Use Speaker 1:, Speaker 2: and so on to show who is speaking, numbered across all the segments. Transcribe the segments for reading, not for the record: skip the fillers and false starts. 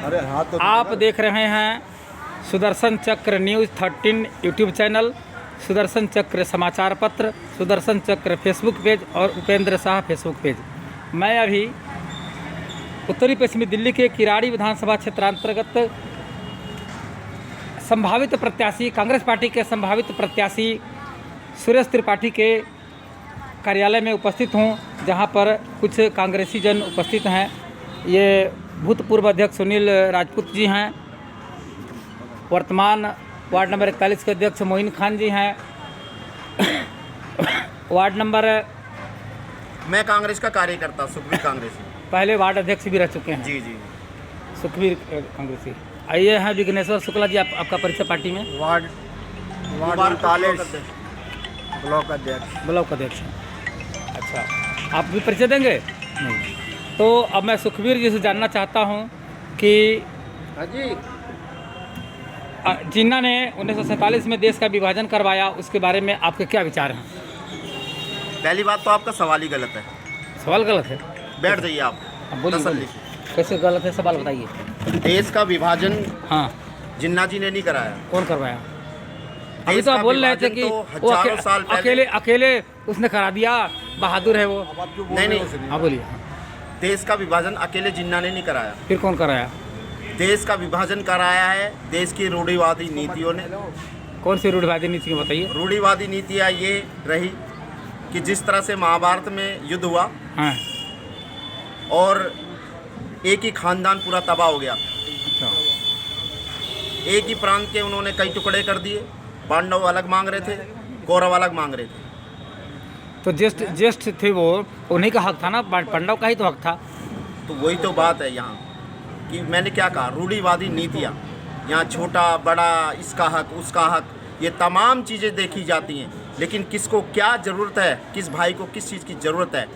Speaker 1: अरे हाँ तो
Speaker 2: आप देख रहे हैं सुदर्शन चक्र न्यूज़ 13 यूट्यूब चैनल, सुदर्शन चक्र समाचार पत्र, सुदर्शन चक्र फेसबुक पेज और उपेंद्र शाह फेसबुक पेज। मैं अभी उत्तरी पश्चिमी दिल्ली के किराड़ी विधानसभा क्षेत्रांतर्गत संभावित प्रत्याशी, कांग्रेस पार्टी के संभावित प्रत्याशी सुरेश त्रिपाठी के कार्यालय में उपस्थित हूँ, जहाँ पर कुछ कांग्रेसी जन उपस्थित हैं। ये भूतपूर्व अध्यक्ष सुनील राजपूत जी हैं, वर्तमान वार्ड नंबर 41 के अध्यक्ष मोइन खान जी हैं, वार्ड नंबर
Speaker 3: मैं कांग्रेस का कार्यकर्ता सुखबीर कांग्रेसी,
Speaker 2: पहले वार्ड अध्यक्ष भी रह चुके हैं।
Speaker 3: जी जी।
Speaker 2: सुखबीर कांग्रेसी। आइए हैं विघ्नेश्वर शुक्ला जी, आपका परिचय पार्टी में?
Speaker 1: वार्ड 39 ब्लॉक अध्यक्ष।
Speaker 2: ब्लॉक अध्यक्ष हैं। अच्छा, आप भी परिचय देंगे? नहीं। तो अब मैं सुखबीर जी से जानना चाहता हूं कि जिन्ना ने 1947 में देश का विभाजन करवाया, उसके बारे में आपके क्या विचार हैं?
Speaker 3: पहली बात तो आपका सवाल ही गलत है।
Speaker 2: सवाल गलत है?
Speaker 3: बैठ जाइए आप।
Speaker 2: बोलिए,
Speaker 3: तसल्ली
Speaker 2: बोलिए। कैसे गलत है, सवाल बताइए।
Speaker 3: देश का विभाजन
Speaker 2: हाँ,
Speaker 3: जिन्ना जी ने नहीं कराया।
Speaker 2: कौन करवाया? अभी
Speaker 3: देश
Speaker 2: तो आप
Speaker 3: का
Speaker 2: बोल रहे थे
Speaker 3: विभाजन
Speaker 2: कि
Speaker 3: तो
Speaker 2: वो
Speaker 3: हजारों साल पहले
Speaker 2: अकेले उसने करा दिया, बहादुर है वो।
Speaker 3: नहीं,
Speaker 2: हाँ बोलिए।
Speaker 3: देश का विभाजन अकेले जिन्ना ने नहीं कराया।
Speaker 2: फिर कौन कराया?
Speaker 3: देश का विभाजन कराया है देश की रूढ़िवादी नीतियों ने।
Speaker 2: कौन सी रूढ़िवादी नीति बताइए?
Speaker 3: रूढ़िवादी नीतियाँ ये रही कि जिस तरह से महाभारत में युद्ध हुआ
Speaker 2: हाँ,
Speaker 3: और एक ही खानदान पूरा तबाह हो गया,
Speaker 2: अच्छा।
Speaker 3: एक ही प्रांत के उन्होंने कई टुकड़े कर दिए। पांडव अलग मांग रहे थे, कौरव अलग मांग रहे थे।
Speaker 2: तो ज्येष्ठ थे वो, उन्हीं का हक था ना, पांडव का ही तो हक था।
Speaker 3: तो वही तो बात है यहाँ कि मैंने क्या कहा, रूढ़िवादी नीतियाँ। यहाँ छोटा बड़ा, इसका हक उसका हक, ये तमाम चीज़ें देखी जाती हैं, लेकिन किसको क्या ज़रूरत है, किस भाई को किस चीज़ की ज़रूरत है,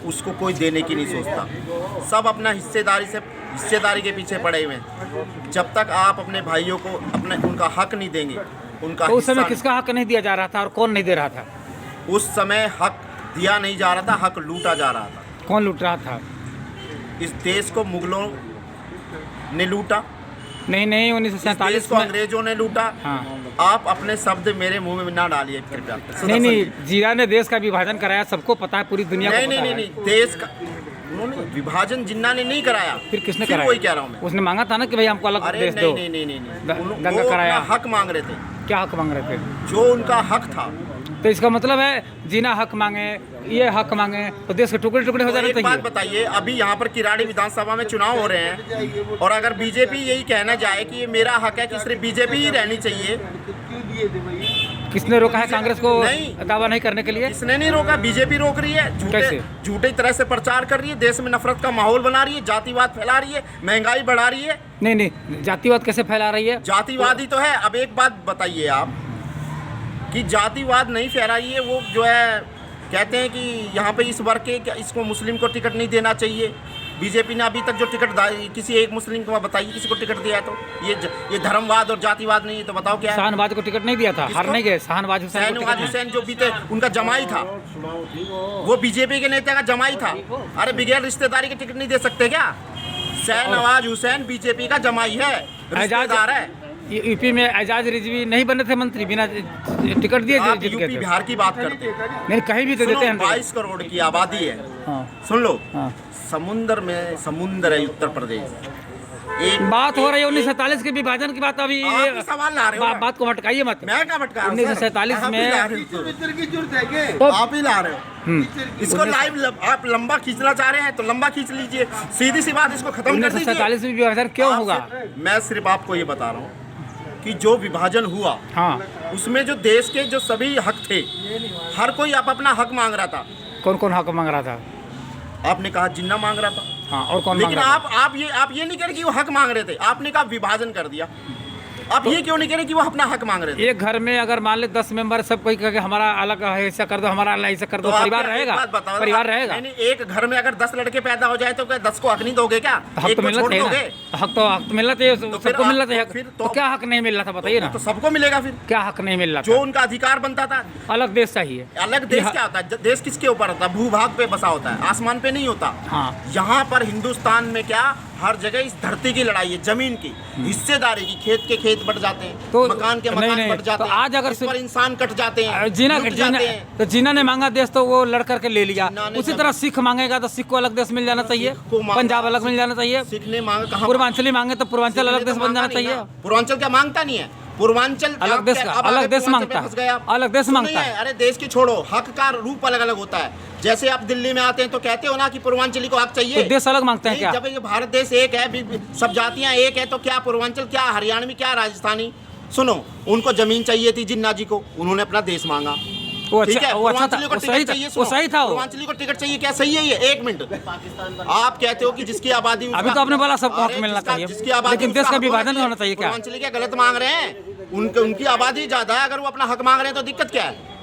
Speaker 3: उसको कोई देने की नहीं सोचता। सब अपना हिस्सेदारी के पीछे पड़े हुए हैं। जब तक आप अपने भाइयों को उनका हक नहीं देंगे, उनका
Speaker 2: तो उस समय
Speaker 3: हिस्सा
Speaker 2: किसका हक नहीं दिया जा रहा था और कौन नहीं दे रहा था?
Speaker 3: उस समय हक दिया नहीं जा रहा था, हक लूटा जा रहा था।
Speaker 2: कौन लूट रहा था?
Speaker 3: इस देश को मुगलों ने लूटा,
Speaker 2: नहीं,
Speaker 3: इस देश
Speaker 2: 1947
Speaker 3: को
Speaker 2: में।
Speaker 3: अंग्रेजों ने लूटा।
Speaker 2: हाँ।
Speaker 3: आप अपने शब्द मेरे मुंह में ना डालिए कृपया।
Speaker 2: नहीं, जीरा ने देश का विभाजन कराया, सबको पता है, पूरी दुनिया को पता है।
Speaker 3: नहीं, देश का उन्होंने विभाजन जिन्ना ने नहीं कराया।
Speaker 2: फिर किसने
Speaker 3: फिर
Speaker 2: कराया?
Speaker 3: वही कह रहा हूँ मैं।
Speaker 2: उसने मांगा था ना कि भाई हमको अलग
Speaker 3: अरे
Speaker 2: देश दो।
Speaker 3: नहीं,
Speaker 2: दंगा
Speaker 3: वो
Speaker 2: कराया।
Speaker 3: अपना हक मांग रहे थे।
Speaker 2: क्या हक मांग रहे थे?
Speaker 3: जो उनका हक था।
Speaker 2: तो इसका मतलब है जीना हक मांगे, ये हक मांगे, तो देश के टुकड़े टुकड़े हो जाने
Speaker 3: एक बात
Speaker 2: चाहिए।
Speaker 3: बताइए, अभी यहाँ पर किराड़ी विधानसभा में चुनाव हो रहे हैं, और अगर बीजेपी यही कहना जाए कि ये मेरा हक है कि सिर्फ बीजेपी ही रहनी चाहिए,
Speaker 2: किसने रोका है कांग्रेस को
Speaker 3: नहीं।
Speaker 2: दावा नहीं करने के लिए?
Speaker 3: इसने नहीं रोका, बीजेपी रोक रही है।
Speaker 2: कैसे?
Speaker 3: झूठे तरह से प्रचार कर रही है, देश में नफरत का माहौल बना रही है, जातिवाद फैला रही है, महंगाई बढ़ा रही है।
Speaker 2: नहीं, जातिवाद कैसे फैला रही है?
Speaker 3: जातिवादी तो है। अब एक बात बताइए आप कि जातिवाद नहीं फैला रही है, वो जो है कहते हैं कि यहाँ पे इस वर्ग के इसको मुस्लिम को टिकट नहीं देना चाहिए। बीजेपी ने अभी तक जो टिकट किसी एक मुस्लिम को बताइए किसी को टिकट दिया है, तो ये धर्मवाद और जातिवाद नहीं है, तो बताओ क्या है?
Speaker 2: शाहनवाज को टिकट नहीं दिया था, हार नहीं गए। शाहनवाज
Speaker 3: हुसैन जो बीते उनका जमाई था, वो बीजेपी के नेता का जमाई था। अरे बगैर रिश्तेदारी के टिकट नहीं दे सकते क्या? शाहनवाज हुसैन बीजेपी का जमाई है, रिश्तेदार है।
Speaker 2: यूपी में एजाज रिजवी नहीं बने थे मंत्री, बिना टिकट दिए
Speaker 3: आप
Speaker 2: जीत गए
Speaker 3: यूपी
Speaker 2: थे।
Speaker 3: बिहार की बात करते हैं।
Speaker 2: नहीं, कहीं भी तो देते हैं।
Speaker 3: 22 करोड़ की आबादी है।
Speaker 2: हाँ,
Speaker 3: सुन लो,
Speaker 2: हाँ।
Speaker 3: समुंदर में समुंदर है उत्तर प्रदेश।
Speaker 2: बात हो रही है 1947 के विभाजन की बात। अभी
Speaker 3: आप ही सवाल ला रहे हो।
Speaker 2: बात को भटकाइए मत।
Speaker 3: मैं क्या भटका रहा हूं?
Speaker 2: 1947
Speaker 3: आप ही
Speaker 2: में
Speaker 3: ला रहे हो।
Speaker 2: तो
Speaker 3: आप ही ला रहे हो। इसको लाइव आप लंबा खींचना चाह रहे हैं तो लंबा खींच लीजिए, सीधी सी बात, इसको खत्म कर दीजिए।
Speaker 2: 1947 में विभाजन क्यों होगा?
Speaker 3: मैं सिर्फ आपको ये बता रहा हूँ कि जो विभाजन हुआ,
Speaker 2: हाँ,
Speaker 3: उसमें जो देश के जो सभी हक थे, हर कोई आप अपना हक मांग रहा था।
Speaker 2: कौन कौन हक मांग रहा था?
Speaker 3: आपने कहा जिन्ना मांग रहा था।
Speaker 2: हाँ, और कौन
Speaker 3: लेकिन
Speaker 2: मांग रहा था?
Speaker 3: आप ये नहीं कह रहे कि वो हक मांग रहे थे, आपने कहा विभाजन कर दिया। आप ये क्यों नहीं कह रहे कि वो अपना हक मांग रहे थे?
Speaker 2: एक घर में अगर मान ले 10 मेंबर सब कोई कहे हमारा अलग ऐसा कर दो, हमारा अलग ऐसा कर दो,
Speaker 3: तो
Speaker 2: परिवार
Speaker 3: आप एक
Speaker 2: रहेगा?
Speaker 3: बात बताओ,
Speaker 2: परिवार रहेगा?
Speaker 3: नहीं, एक घर में अगर 10 लड़के पैदा हो जाए तो क्या 10 को हक नहीं दोगे क्या?
Speaker 2: हक
Speaker 3: एक
Speaker 2: तो
Speaker 3: को
Speaker 2: मिलना
Speaker 3: छोड़
Speaker 2: चाहिए
Speaker 3: दोगे?
Speaker 2: ना। हक तो मिलना चाहिए,
Speaker 3: फिर
Speaker 2: सबको
Speaker 3: आप-
Speaker 2: मिलना चाहिए।
Speaker 3: फिर
Speaker 2: तो क्या हक नहीं मिल रहा था बताइए ना?
Speaker 3: तो सबको मिलेगा फिर।
Speaker 2: क्या हक नहीं मिल रहा
Speaker 3: जो
Speaker 2: था?
Speaker 3: उनका अधिकार बनता था।
Speaker 2: अलग देश चाहिए।
Speaker 3: अलग देश क्या होता है? देश किसके ऊपर होता है? भूभाग पे बसा होता है, आसमान पे नहीं होता।
Speaker 2: हाँ,
Speaker 3: यहाँ पर हिंदुस्तान में क्या हर जगह इस धरती की लड़ाई है, जमीन की हिस्सेदारी की। खेत के खेत बढ़ जाते हैं,
Speaker 2: तो
Speaker 3: मकान के
Speaker 2: नहीं,
Speaker 3: मकान
Speaker 2: नहीं,
Speaker 3: बढ़ जाते
Speaker 2: तो
Speaker 3: हैं,
Speaker 2: आज अगर
Speaker 3: इस पर इंसान कट जाते हैं,
Speaker 2: जीना
Speaker 3: लुट
Speaker 2: जीना
Speaker 3: जाते हैं।
Speaker 2: तो जीना ने मांगा देश तो वो लड़ करके ले लिया।
Speaker 3: जीना ने
Speaker 2: उसी
Speaker 3: जब-
Speaker 2: तरह सिख मांगेगा तो सिख को अलग देश मिल जाना चाहिए,
Speaker 3: को मांगा-
Speaker 2: पंजाब अलग मिल जाना चाहिए,
Speaker 3: सिख ने मांगा कहाँ?
Speaker 2: पूर्वांचली मांगे तो पूर्वांचल अलग
Speaker 3: सिख ने
Speaker 2: देश
Speaker 3: तो
Speaker 2: बन जाना
Speaker 3: मांगा नहीं
Speaker 2: चाहिए।
Speaker 3: ना। पूर्वांचल क्या मांगता नहीं है? पूर्वांचल
Speaker 2: अलग देश का-
Speaker 3: अब
Speaker 2: अलग
Speaker 3: आगे
Speaker 2: देश
Speaker 3: पूर्वांचल
Speaker 2: मांगता
Speaker 3: पे
Speaker 2: है।
Speaker 3: फंस गए आप।
Speaker 2: अलग देश मांगता
Speaker 3: सुनिए,
Speaker 2: है।
Speaker 3: अरे देश की छोड़ो, हक का रूप अलग अलग होता है। जैसे आप दिल्ली में आते हैं तो कहते हो ना कि पूर्वांचली को हक चाहिए,
Speaker 2: तो देश अलग मांगते हैं
Speaker 3: नहीं,
Speaker 2: क्या?
Speaker 3: जब ये भारत देश एक है, सब जातियां एक है, तो क्या पूर्वांचल, क्या हरियाणवी, क्या राजस्थानी? सुनो, उनको जमीन चाहिए थी जिन्ना जी को, उन्होंने अपना देश मांगा।
Speaker 2: वो
Speaker 3: ठीक
Speaker 2: अच्छा
Speaker 3: है,
Speaker 2: वो अच्छा था,
Speaker 3: पूर्वांचली को
Speaker 2: वो
Speaker 3: टिकट
Speaker 2: सही था,
Speaker 3: चाहिए,
Speaker 2: वो
Speaker 3: सुनो,
Speaker 2: सही था वो।
Speaker 3: पूर्वांचली को टिकट चाहिए, क्या सही है ये? एक मिनट, आप कहते हो कि जिसकी आबादी
Speaker 2: अभी तो आपने बोला सबको हक
Speaker 3: अरे
Speaker 2: मिलना
Speaker 3: जिसका-
Speaker 2: चाहिए,
Speaker 3: जिसकी आबादी
Speaker 2: लेकिन
Speaker 3: उसका
Speaker 2: देश का
Speaker 3: हक
Speaker 2: विभाजन होना चाहिए क्या?
Speaker 3: पूर्वांचली क्या गलत मांग रहे हैं? उनकी आबादी ज्यादा है, अगर वो अपना हक मांग रहे हैं तो दिक्कत क्या है?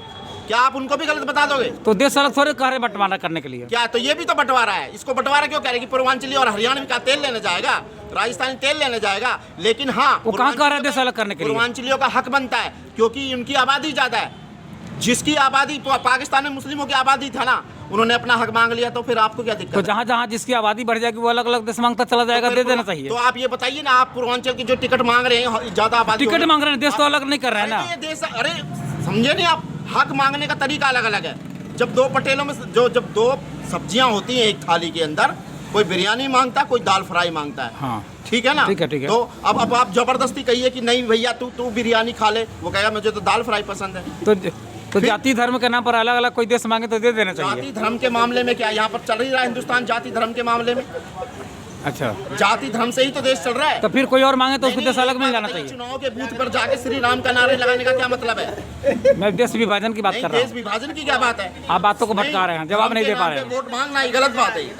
Speaker 3: क्या आप उनको भी गलत बता दोगे?
Speaker 2: तो देश अलग थोड़े कह रहे बंटवारा करने के लिए।
Speaker 3: क्या तो ये भी तो बंटवारा है। इसको बंटवारा क्यों कह रहे हैं कि पूर्वांचली और हरियाणवी का तेल लेने जाएगा, राजस्थानी तेल लेने जाएगा? लेकिन हाँ,
Speaker 2: वो कहाँ कह रहा है देश अलग करने के लिए?
Speaker 3: पूर्वांचलियों का हक बनता है क्योंकि उनकी आबादी ज्यादा है। जिसकी आबादी पाकिस्तान में मुस्लिमों की आबादी था ना, उन्होंने अपना हक मांग लिया, तो फिर आपको क्या दिक्कत
Speaker 2: तो
Speaker 3: है?
Speaker 2: जहाँ जहाँ जिसकी आबादी बढ़ जाएगी वो अलग अलग देश मांगता चला जाएगा,
Speaker 3: तो
Speaker 2: दे
Speaker 3: फिर
Speaker 2: देना चाहिए।
Speaker 3: तो आप ये बताइए ना, आप पूर्वांचल की जो टिकट मांग रहे हैं, ज्यादा आबादी
Speaker 2: टिकट
Speaker 3: होने-
Speaker 2: मांग रहे हैं, देश तो अलग नहीं कर रहे हैं
Speaker 3: अरे
Speaker 2: ना।
Speaker 3: तो ये देश, अरे समझे नहीं आप? हक मांगने का तरीका अलग अलग है। जब दो पटेलों में जब दो सब्जियां होती हैं एक थाली के अंदर, कोई बिरयानी मांगता है, कोई दाल फ्राई मांगता है।
Speaker 2: हाँ
Speaker 3: ठीक है ना?
Speaker 2: ठीक है, ठीक है।
Speaker 3: तो अब आप जबरदस्ती कहिए कि नहीं भैया तू बिरयानी खा ले, वो कहेगा मुझे तो दाल फ्राई पसंद है।
Speaker 2: तो जाति धर्म के नाम पर अलग अलग कोई देश मांगे तो दे देना चाहिए।
Speaker 3: जाति धर्म के मामले में क्या यहाँ पर चल ही रहा है हिंदुस्तान? जाति धर्म के मामले में,
Speaker 2: अच्छा,
Speaker 3: जाति धर्म से ही तो देश चल रहा है।
Speaker 2: तो फिर कोई और मांगे तो उसको
Speaker 3: नहीं,
Speaker 2: देश
Speaker 3: नहीं,
Speaker 2: अलग
Speaker 3: एक
Speaker 2: मिल
Speaker 3: बात
Speaker 2: जाना
Speaker 3: बताइए,
Speaker 2: चाहिए।
Speaker 3: चुनाव के बूथ पर जाके श्री राम का नारे लगाने का क्या मतलब है?
Speaker 2: मैं देश विभाजन की बात
Speaker 3: नहीं,
Speaker 2: कर रहा
Speaker 3: देश
Speaker 2: हूँ।
Speaker 3: विभाजन की क्या बात है?
Speaker 2: आप बातों को भटका रहे हैं, जवाब नहीं दे पा रहे हैं।
Speaker 3: वोट मांगना ही गलत बात है।